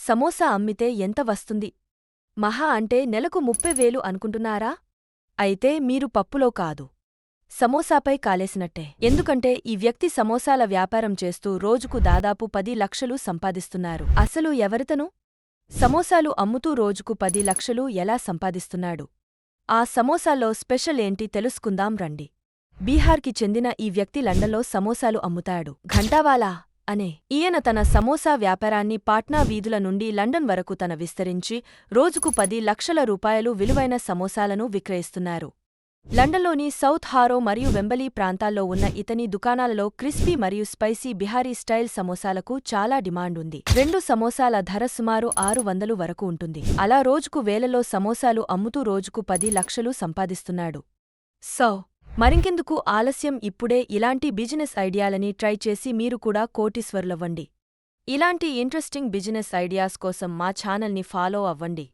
సమోసా అమ్మితే ఎంత వస్తుంది? మహా అంటే నెలకు 30,000 అనుకుంటున్నారా? అయితే మీరు పప్పులో కాదు, సమోసాపై కాలేసినట్టే. ఎందుకంటే ఈ వ్యక్తి సమోసాల వ్యాపారం చేస్తూ రోజుకు దాదాపు 10 లక్షలు సంపాదిస్తున్నారు. అసలు ఎవరితను? సమోసాలు అమ్ముతూ రోజుకు 10 లక్షలు ఎలా సంపాదిస్తున్నాడు? ఆ సమోసాల్లో స్పెషల్ ఏంటి తెలుసుకుందాం రండి. బీహార్కి చెందిన ఈ వ్యక్తి లండన్లో సమోసాలు అమ్ముతాడు. ఘంటావాలా అనే ఈయన తన సమోసా వ్యాపారాన్ని పాట్నా వీధుల నుండి లండన్ వరకు తన విస్తరించి రోజుకు 10 లక్షల రూపాయలు విలువైన సమోసాలను విక్రయిస్తున్నారు. లండన్లోని సౌత్ హారో మరియు వెంబలీ ప్రాంతాల్లో ఉన్న ఇతని దుకాణాలలో క్రిస్పీ మరియు స్పైసీ బిహారీ స్టైల్ సమోసాలకు చాలా డిమాండ్ ఉంది. 2 సమోసాల ధర సుమారు 600 వరకు ఉంటుంది. అలా రోజుకు వేలలో సమోసాలు అమ్ముతూ రోజుకు 10 లక్షలు సంపాదిస్తున్నాడు. మరింకెందుకు ఆలస్యం, ఇప్పుడే ఇలాంటి బిజినెస్ ఐడియాలని ట్రై చేసి మీరు కూడా కోటీశ్వరులవ్వండి. ఇలాంటి ఇంట్రెస్టింగ్ బిజినెస్ ఐడియాస్ కోసం మా ఛానల్ని ఫాలో అవ్వండి.